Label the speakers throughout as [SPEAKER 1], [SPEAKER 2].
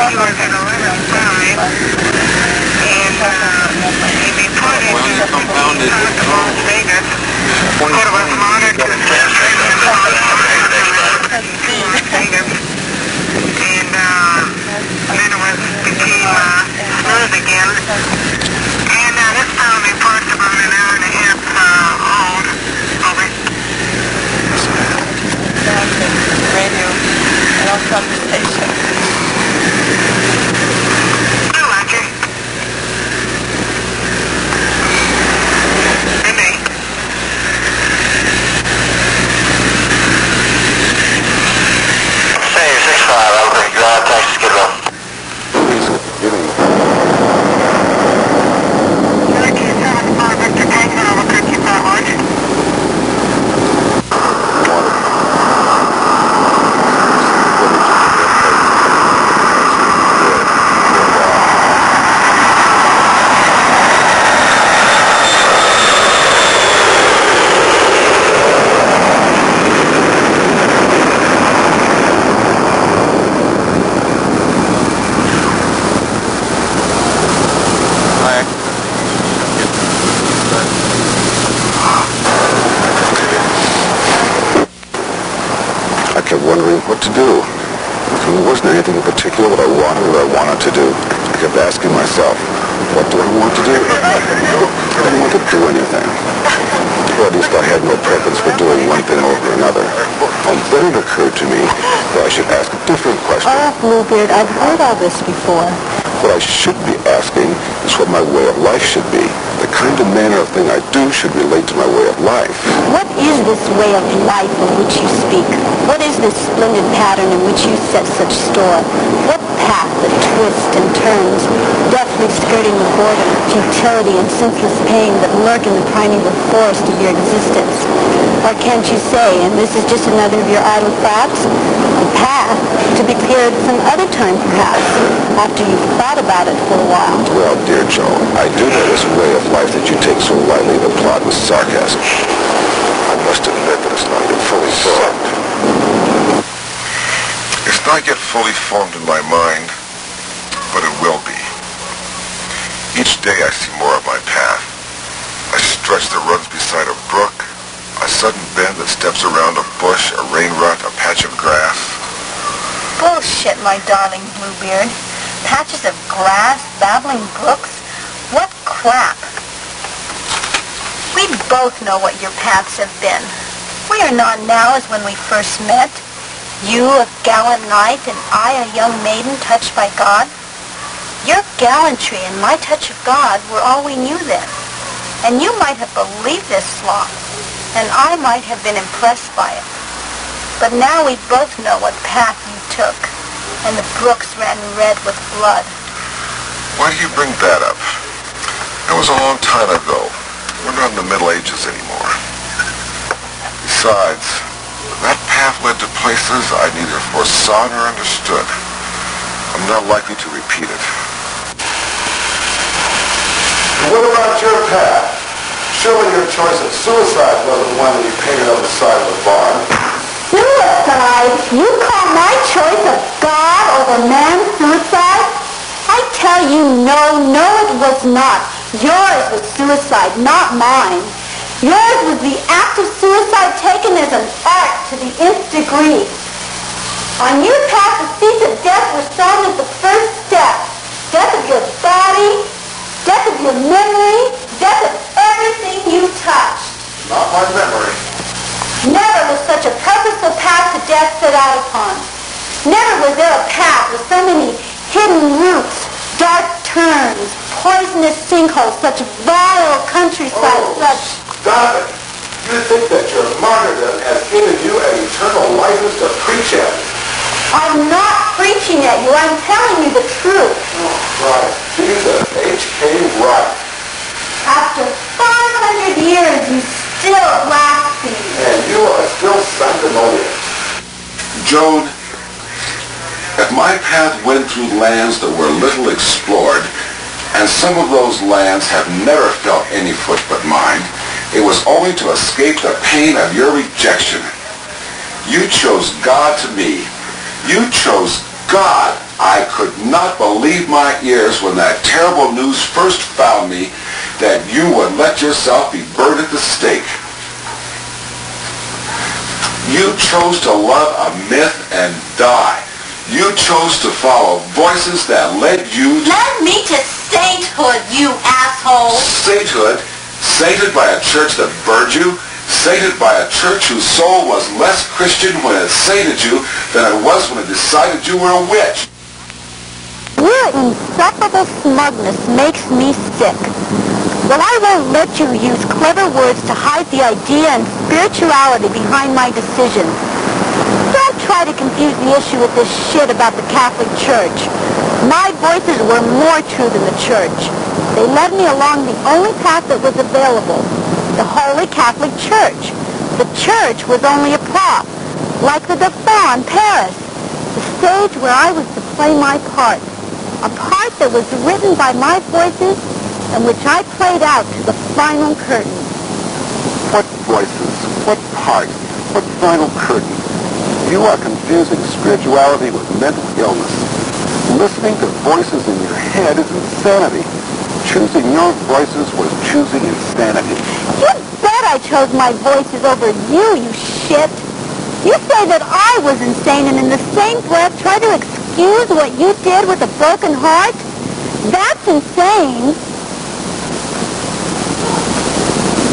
[SPEAKER 1] he was at 11.5, and he reported to Las Vegas. Could have been monitored to Las Vegas, and then it became smooth again. And this time report's about an hour and a half old. Over.
[SPEAKER 2] Radio and our conversation.
[SPEAKER 1] I like it. Maybe.
[SPEAKER 3] Say, 6-5, over. Texas, get up.
[SPEAKER 4] I kept wondering what to do. There wasn't anything in particular what I wanted to do. I kept asking myself, what do I want to do? I didn't want to do anything. Or at least I had no preference for doing one thing over another. And then it occurred to me that I should ask a different question.
[SPEAKER 5] Oh, Bluebeard, I've heard all this before.
[SPEAKER 4] What I should be asking is what my way of life should be. The kind of manner of thing I do should relate to my way of life.
[SPEAKER 5] What is this way of life of which you speak? What is this splendid pattern in which you set such store? What path that twists and turns, deftly skirting the border of futility and senseless pain that lurk in the primeval forest of your existence? Or can't you say, and this is just another of your idle thoughts, a path to be cleared some other time perhaps, after you've thought about it for a while?
[SPEAKER 4] Well, dear Joan, I do know this way of life that you take so lightly the plot with sarcasm. I must admit that it's not yet fully formed. It's not yet fully formed in my mind, but it will be. Each day I see more of my path. A stretch that runs beside a brook, a sudden bend that steps around a bush, a rain rut, a patch of grass.
[SPEAKER 2] Bullshit, my darling Bluebeard. Patches of grass, babbling brooks. What crap. We both know what your paths have been. We are not now as when we first met. You, a gallant knight, and I, a young maiden touched by God. Your gallantry and my touch of God were all we knew then. And you might have believed this sloth, and I might have been impressed by it. But now we both know what path you took, and the brooks ran red with blood.
[SPEAKER 4] Why do you bring that up? It was a long time ago. We're not in the Middle Ages anymore. Besides, that path led to places I neither foresaw nor understood. I'm not likely to repeat it. And what about your path? Surely your choice of suicide wasn't one that you painted on the side of the barn.
[SPEAKER 5] Suicide? You call my choice of God over man's suicide? I tell you, no, it was not. Yours was suicide, not mine. Yours was the act of suicide taken as an art to the nth degree. On your path, the seeds of death were sown at the first step. Death of your body, death of your memory, death of everything you touched.
[SPEAKER 4] Not my memory.
[SPEAKER 5] Never was such a purposeful path to death set out upon. Never was there a path with so many hidden roots, dark turns, poisonous sinkholes, such vile countryside, such...
[SPEAKER 4] Stop it! You think that your martyrdom has given you an eternal license to preach at me?
[SPEAKER 5] I'm not preaching at you. I'm telling you the truth.
[SPEAKER 4] Oh, Christ. Jesus H.K. Wright.
[SPEAKER 5] After 500 years, you still blaspheme.
[SPEAKER 4] And you are still sanctimonious. Joan, if my path went through lands that were little explored, and some of those lands have never felt any foot but mine, it was only to escape the pain of your rejection. You chose God to me. You chose God, I could not believe my ears when that terrible news first found me that you would let yourself be burned at the stake. You chose to love a myth and die. You chose to follow voices that led you to...
[SPEAKER 2] Led me to sainthood, you asshole!
[SPEAKER 4] Sainthood? Sainted by a church that burned you? Sainted by a church whose soul was less Christian when it sainted you than it was when it decided you were a witch?
[SPEAKER 5] Your insufferable smugness makes me sick. Well, I won't let you use clever words to hide the idea and spirituality behind my decision. Don't try to confuse the issue with this shit about the Catholic Church. My voices were more true than the Church. They led me along the only path that was available, the Holy Catholic Church. The Church was only a prop, like the Dauphin in Paris, the stage where I was to play my part, a part that was written by my voices and which I played out to the final curtain.
[SPEAKER 4] What voices? What part? What final curtain? You are confusing spirituality with mental illness. Listening to voices in your head is insanity. Choosing your voices was choosing insanity.
[SPEAKER 5] You bet I chose my voices over you, you shit. You say that I was insane and in the same breath try to excuse what you did with a broken heart? That's insane.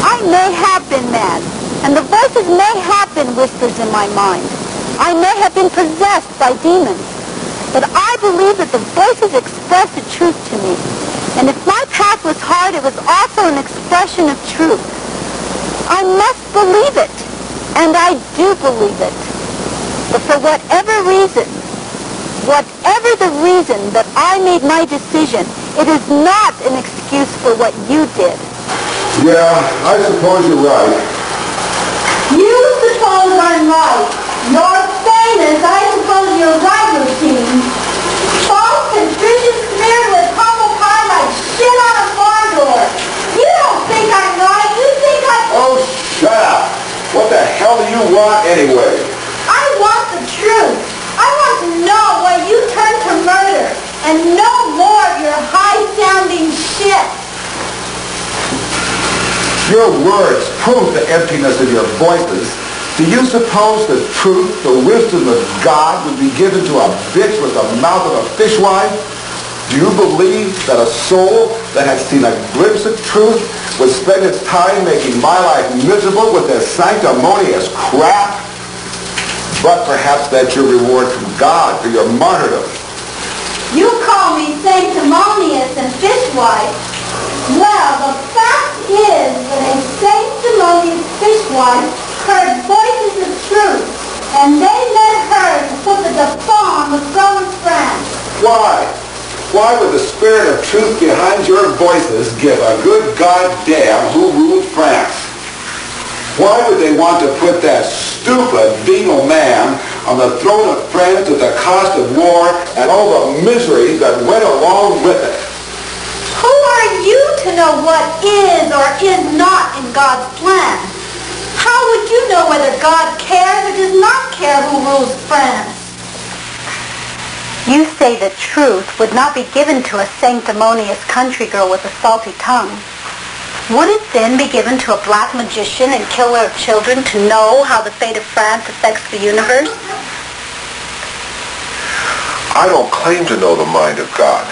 [SPEAKER 5] I may have been mad, and the voices may have been whispers in my mind. I may have been possessed by demons, but I believe that the voices expressed the truth to me. And if my path was hard, it was also an expression of truth. I must believe it, and I do believe it. But for whatever reason the reason that I made my decision, it is not an excuse for what you did.
[SPEAKER 4] Yeah, I suppose you're right.
[SPEAKER 5] You suppose I'm right. You're famous. I suppose you're right, Routine. False contrition smeared with humble pie like shit on a barn door. You don't think I'm right. You think
[SPEAKER 4] Oh, shut up. What the hell do you want anyway?
[SPEAKER 5] I want the truth. I want to know why you turned to murder and no more of your high-sounding shit.
[SPEAKER 4] Your words prove the emptiness of your voices. Do you suppose the truth, the wisdom of God would be given to a bitch with the mouth of a fishwife? Do you believe that a soul that has seen a glimpse of truth would spend its time making my life miserable with their sanctimonious crap? But perhaps that's your reward from God for your martyrdom.
[SPEAKER 5] You call me sanctimonious and fishwife. Well, the fact is that a sanctimonious fishwife heard voices of truth, and they led her to put the Dauphin on the throne of France.
[SPEAKER 4] Why? Why would the spirit of truth behind your voices give a good goddamn who ruled France? Why would they want to put that stupid, venal man on the throne of France at the cost of war and all the misery that went along with it?
[SPEAKER 5] Who are you to know what is or is not in God's plan? How would you know whether God cares or does not care who rules France? You say that truth would not be given to a sanctimonious country girl with a salty tongue. Would it then be given to a black magician and killer of children to know how the fate of France affects the universe?
[SPEAKER 4] I don't claim to know the mind of God.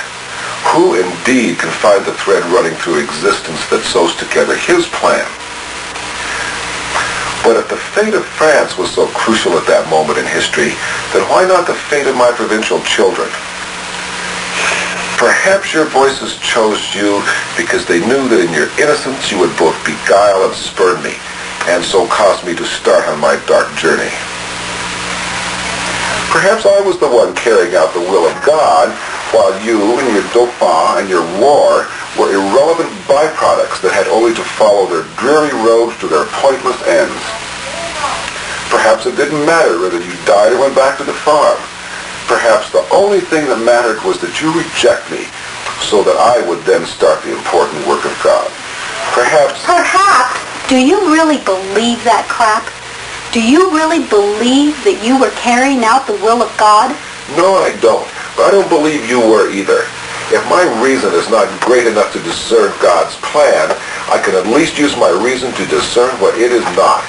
[SPEAKER 4] Who indeed can find the thread running through existence that sews together his plan? But if the fate of France was so crucial at that moment in history, then why not the fate of my provincial children? Perhaps your voices chose you because they knew that in your innocence you would both beguile and spurn me, and so cause me to start on my dark journey. Perhaps I was the one carrying out the will of God, while you and your Dauphin and your war were irrelevant byproducts that had only to follow their dreary roads to their pointless ends. Perhaps it didn't matter whether you died or went back to the farm. Perhaps the only thing that mattered was that you reject me, so that I would then start the important work of God. Perhaps...
[SPEAKER 5] Do you really believe that crap? Do you really believe that you were carrying out the will of God?
[SPEAKER 4] No, I don't. But I don't believe you were either. If my reason is not great enough to discern God's plan, I can at least use my reason to discern what it is not.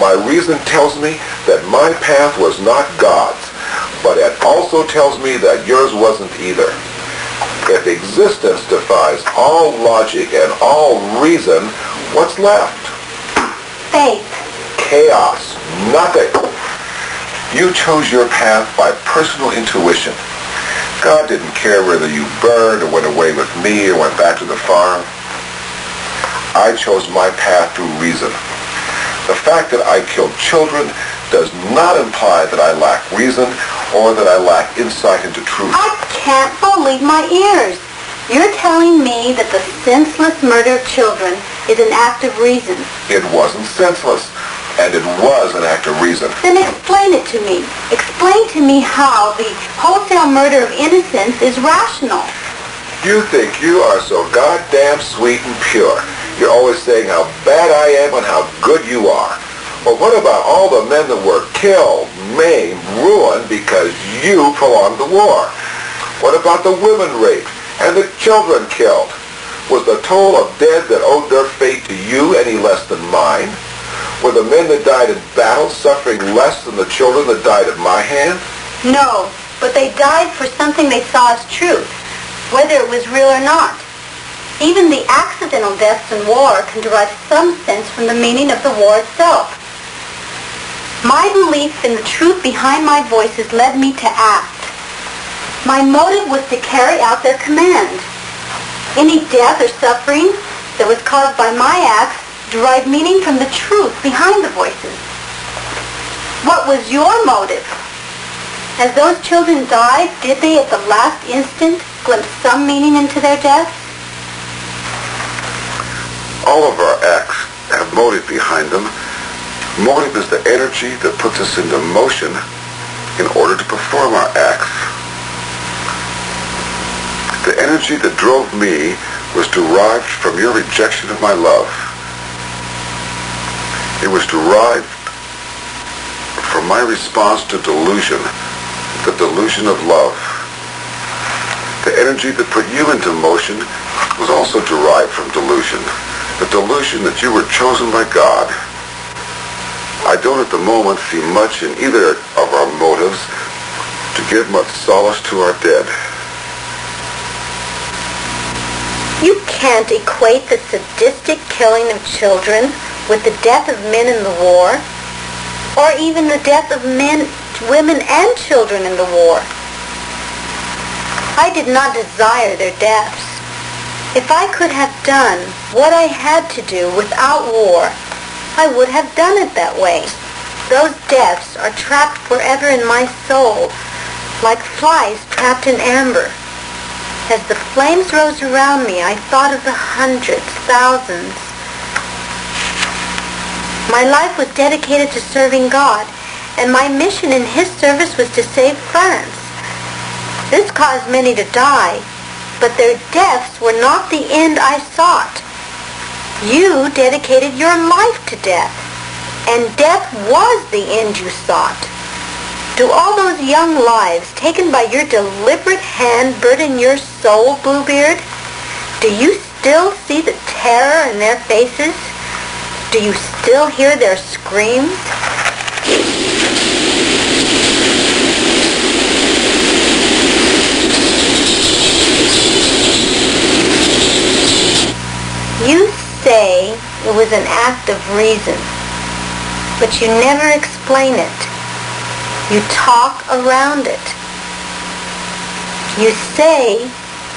[SPEAKER 4] My reason tells me that my path was not God's, but it also tells me that yours wasn't either. If existence defies all logic and all reason, what's left?
[SPEAKER 2] Faith.
[SPEAKER 4] Chaos. Nothing. You chose your path by personal intuition. God didn't care whether you burned or went away with me or went back to the farm. I chose my path through reason. The fact that I killed children does not imply that I lack reason or that I lack insight into truth.
[SPEAKER 2] I can't believe my ears. You're telling me that the senseless murder of children is an act of reason.
[SPEAKER 4] It wasn't senseless, and it was an act of reason.
[SPEAKER 2] Then explain it to me. Explain to me how the wholesale murder of innocents is rational.
[SPEAKER 4] You think you are so goddamn sweet and pure. You're always saying how bad I am and how good you are. But what about all the men that were killed, maimed, ruined because you prolonged the war? What about the women raped and the children killed? Was the toll of dead that owed their fate to you any less than mine? Were the men that died in battle suffering less than the children that died at my hand?
[SPEAKER 2] No, but they died for something they saw as truth, whether it was real or not. Even the accidental deaths in war can derive some sense from the meaning of the war itself. My belief in the truth behind my voices led me to act. My motive was to carry out their command. Any death or suffering that was caused by my acts derived meaning from the truth behind the voices. What was your motive? As those children died, did they at the last instant glimpse some meaning into their deaths?
[SPEAKER 4] All of our acts have motive behind them. Motive is the energy that puts us into motion in order to perform our acts. The energy that drove me was derived from your rejection of my love. It was derived from my response to delusion, the delusion of love. The energy that put you into motion was also derived from delusion, the delusion that you were chosen by God. I don't at the moment see much in either of our motives to give much solace to our dead.
[SPEAKER 2] You can't equate the sadistic killing of children with the death of men in the war, or even the death of men, women, and children in the war. I did not desire their deaths. If I could have done what I had to do without war, I would have done it that way. Those deaths are trapped forever in my soul, like flies trapped in amber. As the flames rose around me, I thought of the hundreds, thousands. My life was dedicated to serving God, and my mission in His service was to save France. This caused many to die, but their deaths were not the end I sought. You dedicated your life to death, and death was the end you sought. Do all those young lives taken by your deliberate hand burden your soul, Bluebeard? Do you still see the terror in their faces? Do you still hear their screams? You say it was an act of reason, but you never explain it. You talk around it. You say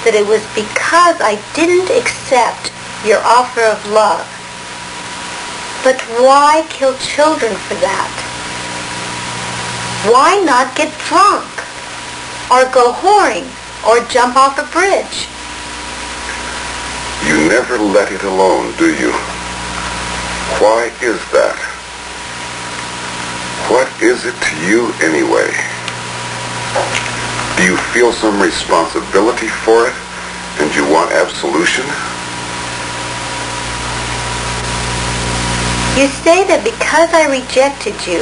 [SPEAKER 2] that it was because I didn't accept your offer of love. But why kill children for that? Why not get drunk, or go whoring, or jump off a bridge?
[SPEAKER 4] You never let it alone, do you? Why is that? What is it to you anyway? Do you feel some responsibility for it, and you want absolution?
[SPEAKER 2] You say that because I rejected you,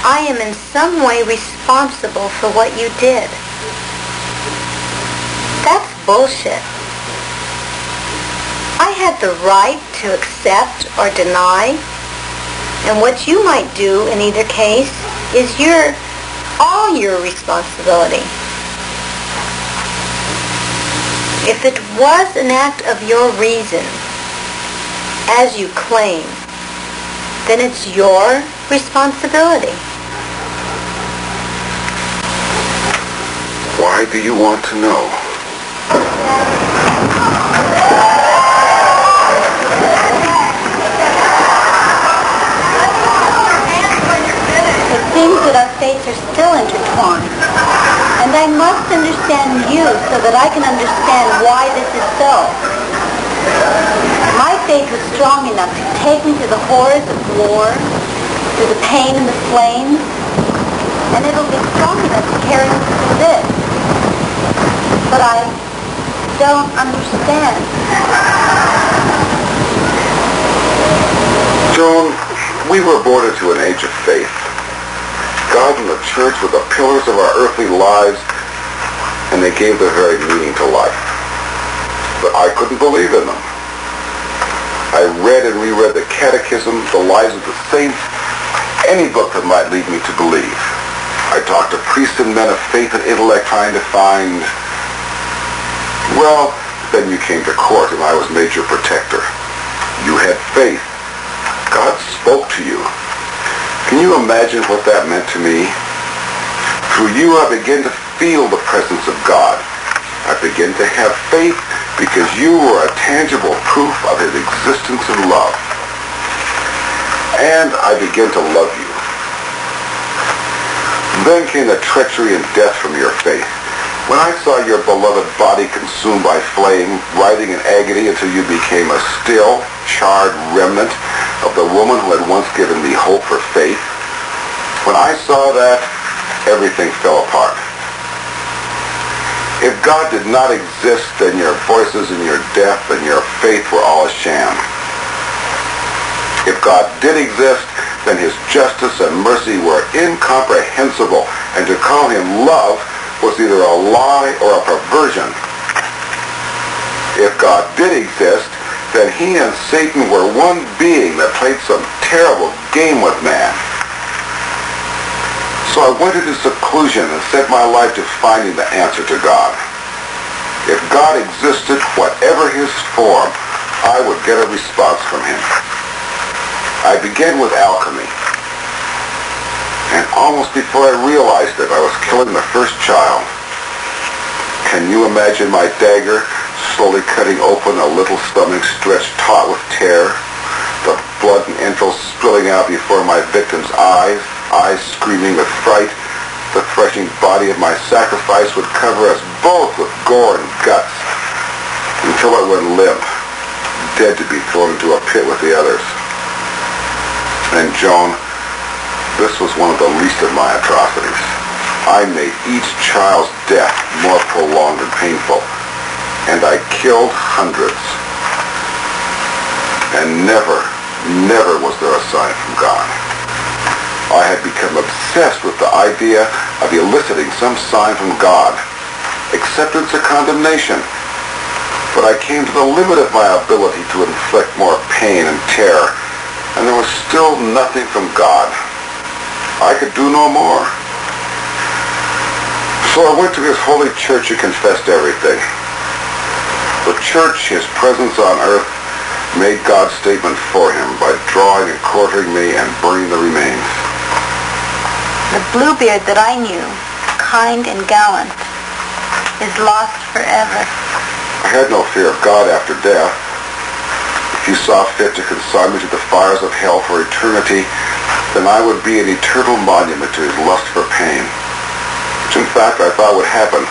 [SPEAKER 2] I am in some way responsible for what you did. That's bullshit. I had the right to accept or deny, and what you might do in either case is all your responsibility. If it was an act of your reason, as you claim, then it's your responsibility.
[SPEAKER 4] Why do you want to know?
[SPEAKER 2] It seems that our fates are still intertwined, and I must understand you so that I can understand why this is so. My faith was strong enough to take me through the horrors of war, through the pain and the flames, and it'll be strong enough to carry me through this. But I don't understand.
[SPEAKER 4] Joan, we were born into an age of faith. God and the church were the pillars of our earthly lives, and they gave their very meaning to life. But I couldn't believe in them. I read and reread the catechism, the lives of the saints, any book that might lead me to believe. I talked to priests and men of faith and intellect trying to find... Well, then you came to court and I was made your protector. You had faith. God spoke to you. Can you imagine what that meant to me? Through you, I began to feel the presence of God. I began to have faith because you were a tangible proof of his existence and love. And I began to love you. Then came the treachery and death from your faith. When I saw your beloved body consumed by flame, writhing in agony until you became a still, charred remnant of the woman who had once given me hope for faith, when I saw that, everything fell apart. If God did not exist, then your voices and your death and your faith were all a sham. If God did exist, then his justice and mercy were incomprehensible, and to call him love was either a lie or a perversion. If God did exist, then he and Satan were one being that played some terrible game with man. So I went into seclusion and set my life to finding the answer to God. If God existed, whatever his form, I would get a response from him. I began with alchemy. And almost before I realized it, I was killing the first child. Can you imagine my dagger slowly cutting open a little stomach stretched taut with tear, the blood and entrails spilling out before my victim's eyes screaming with fright? The threshing body of my sacrifice would cover us both with gore and guts until it went limp, dead to be thrown into a pit with the others. And Joan, this was one of the least of my atrocities. I made each child's death more prolonged and painful, and I killed hundreds. And never was there a sign from God. I had become obsessed with the idea of eliciting some sign from God, acceptance or condemnation. But I came to the limit of my ability to inflict more pain and terror, and there was still nothing from God. I could do no more. So I went to his holy church and confessed everything. The church, his presence on earth, made God's statement for him by drawing and quartering me and burning the remains.
[SPEAKER 2] The Bluebeard that I knew, kind and gallant, is lost forever.
[SPEAKER 4] I had no fear of God after death. If he saw fit to consign me to the fires of hell for eternity, then I would be an eternal monument to his lust for pain, which in fact I thought would happen.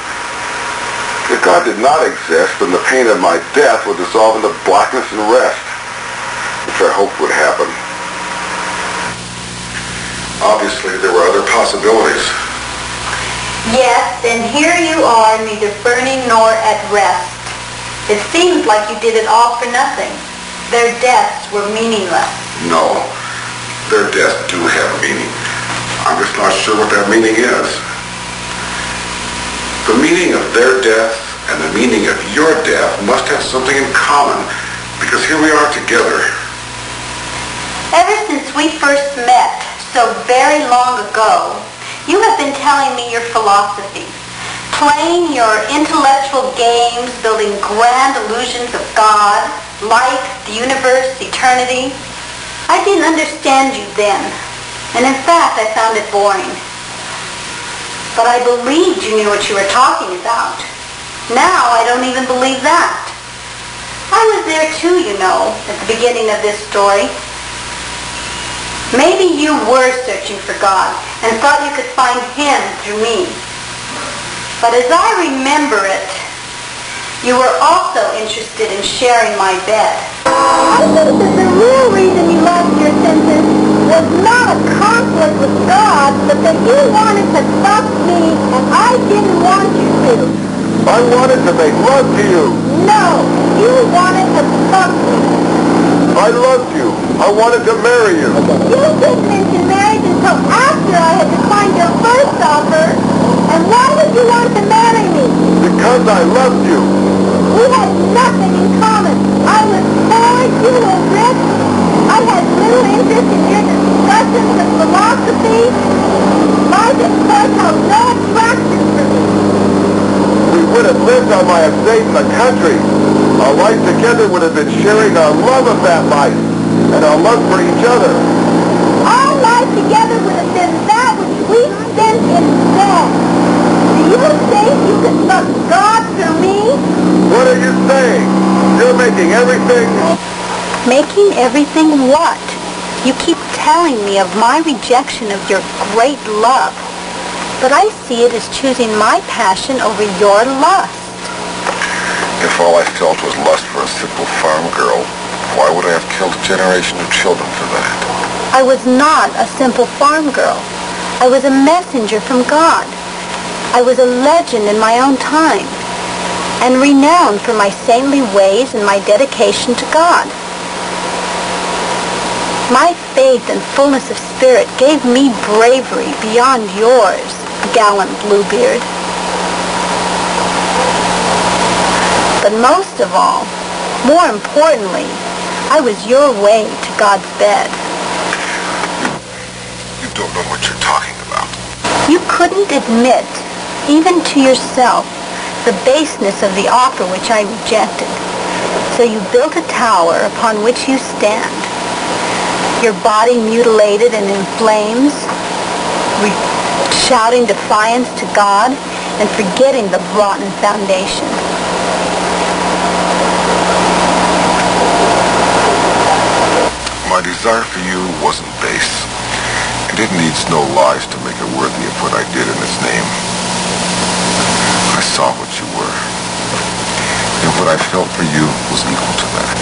[SPEAKER 4] If God did not exist, then the pain of my death would dissolve into blackness and rest, which I hoped would happen. Obviously, there were other possibilities.
[SPEAKER 2] Yes, and here you are, neither burning nor at rest. It seems like you did it all for nothing. Their deaths were meaningless.
[SPEAKER 4] No, their deaths do have meaning. I'm just not sure what that meaning is. The meaning of their death and the meaning of your death must have something in common, because here we are together.
[SPEAKER 2] Ever since we first met, so very long ago, you have been telling me your philosophy, playing your intellectual games, building grand illusions of God, life, the universe, eternity. I didn't understand you then, and in fact, I found it boring. But I believed you knew what you were talking about. Now, I don't even believe that. I was there too, you know, at the beginning of this story. Maybe you were searching for God and thought you could find Him through me. But as I remember it, you were also interested in sharing my bed. I think that the real reason you lost your senses was not a conflict with God, but that you wanted to fuck me and I didn't want you to.
[SPEAKER 4] I wanted to make love to you.
[SPEAKER 2] No, you wanted to fuck me.
[SPEAKER 4] I loved you. I wanted to marry you.
[SPEAKER 2] You didn't mention marriage until after I had declined your first offer. And why would you want to marry me?
[SPEAKER 4] Because I loved you.
[SPEAKER 2] We had nothing in common. I was poor, you were rich. I had little interest in your discussions of philosophy. Life, of course, held no attraction for me.
[SPEAKER 4] We would have lived on my estate in the country. Our life together would have been sharing our love of that life and our love for each other.
[SPEAKER 2] Our life together would have been that which we spent in bed. Do you think you could fuck God through me?
[SPEAKER 4] What are you saying? You're making everything...
[SPEAKER 2] Making everything what? You keep telling me of my rejection of your great love, but I see it as choosing my passion over your lust.
[SPEAKER 4] If all I felt was lust for a simple farm girl, why would I have killed a generation of children for that?
[SPEAKER 2] I was not a simple farm girl. I was a messenger from God. I was a legend in my own time, and renowned for my saintly ways and my dedication to God. My faith and fullness of spirit gave me bravery beyond yours, gallant Bluebeard. But most of all, more importantly, I was your way to God's bed.
[SPEAKER 4] You don't know what you're talking about.
[SPEAKER 2] You couldn't admit, even to yourself, the baseness of the offer which I rejected. So you built a tower upon which you stand, your body mutilated and in flames, shouting defiance to God and forgetting the rotten foundation.
[SPEAKER 4] My desire for you wasn't base. It didn't need no lies to make it worthy of what I did in its name. I saw what you were, and what I felt for you was equal to that.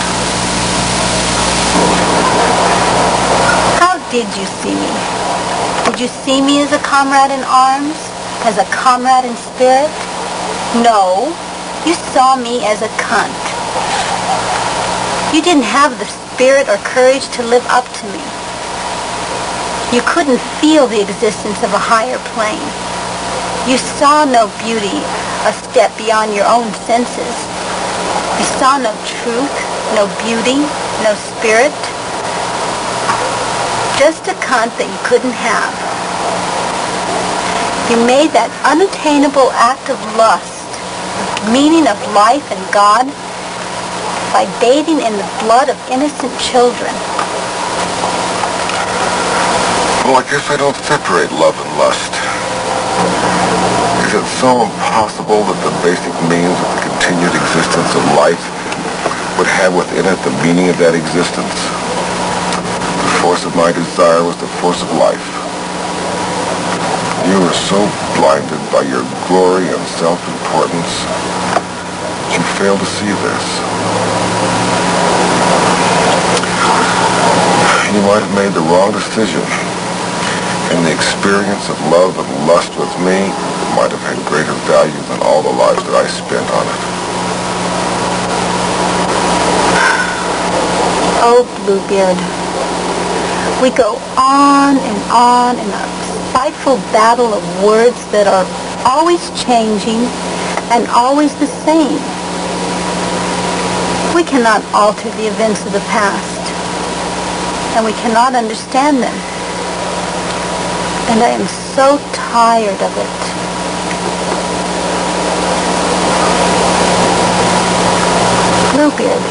[SPEAKER 2] How did you see me? Did you see me as a comrade in arms? As a comrade in spirit? No, you saw me as a cunt. You didn't have the spirit or courage to live up to me. You couldn't feel the existence of a higher plane. You saw no beauty a step beyond your own senses. You saw no truth, no beauty, no spirit. Just a cunt that you couldn't have. You made that unattainable act of lust, the meaning of life and God, by bathing in the blood of innocent children.
[SPEAKER 4] Well, I guess I don't separate love and lust. Is it so impossible that the basic means of the continued existence of life would have within it the meaning of that existence? The force of my desire was the force of life. You were so blinded by your glory and self-importance that you failed to see this. You might have made the wrong decision, and the experience of love and lust with me might have had greater value than all the lives that I spent on it.
[SPEAKER 2] Oh, Bluebeard, we go on and a frightful battle of words that are always changing and always the same. We cannot alter the events of the past, and we cannot understand them. And I am so tired of it. Bluebeard.